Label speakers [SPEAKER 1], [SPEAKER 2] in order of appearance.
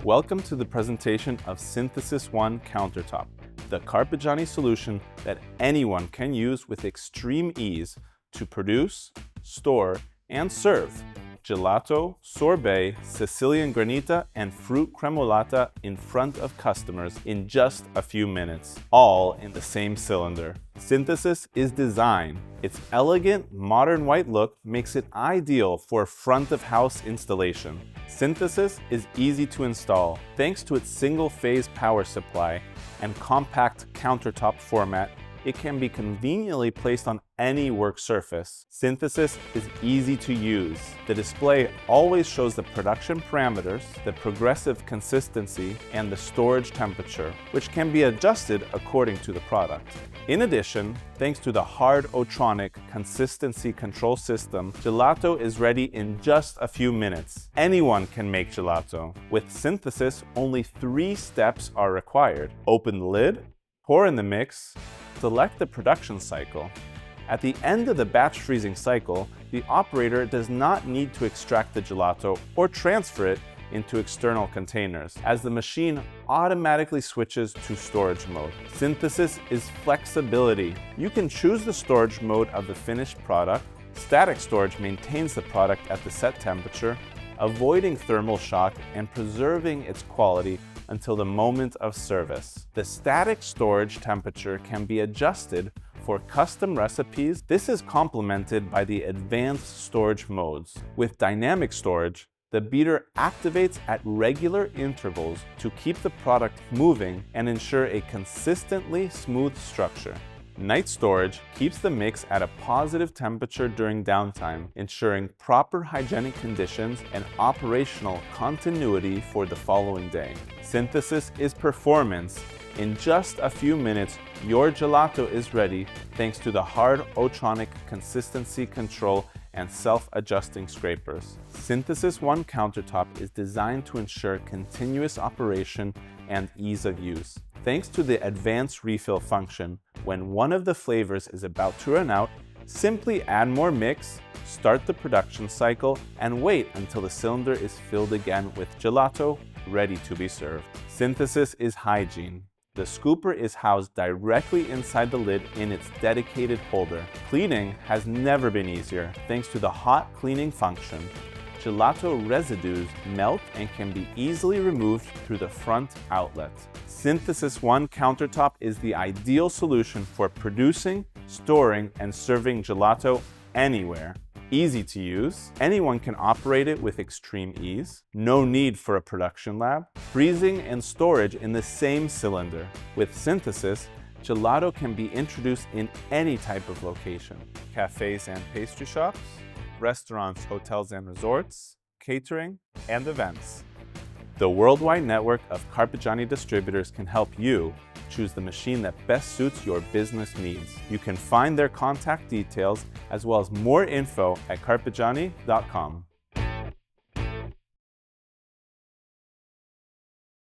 [SPEAKER 1] Welcome to the presentation of Synthesis One Countertop, the Carpigiani solution that anyone can use with extreme ease to produce, store, and serve gelato, sorbet, Sicilian granita, and fruit cremolata in front of customers in just a few minutes, all in the same cylinder. Synthesis is design. Its elegant, modern white look makes it ideal for front-of-house installation. Synthesis is easy to install thanks to its single-phase power supply and compact countertop format. It can be conveniently placed on any work surface. Synthesis is easy to use. The display always shows the production parameters, the progressive consistency, and the storage temperature, which can be adjusted according to the product. In addition, thanks to the Hard-O-Tronic consistency control system, gelato is ready in just a few minutes. Anyone can make gelato. With Synthesis, only 3 steps are required. Open the lid, pour in the mix, select the production cycle. At the end of the batch freezing cycle, the operator does not need to extract the gelato or transfer it into external containers, as the machine automatically switches to storage mode. Synthesis is flexibility. You can choose the storage mode of the finished product. Static storage maintains the product at the set temperature, avoiding thermal shock and preserving its quality until the moment of service. The static storage temperature can be adjusted for custom recipes. This is complemented by the advanced storage modes. With dynamic storage, the beater activates at regular intervals to keep the product moving and ensure a consistently smooth structure. Night storage keeps the mix at a positive temperature during downtime, ensuring proper hygienic conditions and operational continuity for the following day. Synthesis is performance. In just a few minutes, your gelato is ready thanks to the Hard-O-Tronic consistency control and self-adjusting scrapers. Synthesis One Countertop is designed to ensure continuous operation and ease of use. Thanks to the advanced refill function, when one of the flavors is about to run out, simply add more mix, start the production cycle, and wait until the cylinder is filled again with gelato ready to be served. Synthesis is hygiene. The scooper is housed directly inside the lid in its dedicated holder. Cleaning has never been easier thanks to the hot cleaning function. Gelato residues melt and can be easily removed through the front outlet. Synthesis One Countertop is the ideal solution for producing, storing, and serving gelato anywhere. Easy to use, anyone can operate it with extreme ease, no need for a production lab, freezing and storage in the same cylinder. With Synthesis, gelato can be introduced in any type of location: cafes and pastry shops, restaurants, hotels and resorts, catering, and events. The worldwide network of Carpigiani distributors can help you choose the machine that best suits your business needs. You can find their contact details as well as more info at carpigiani.com.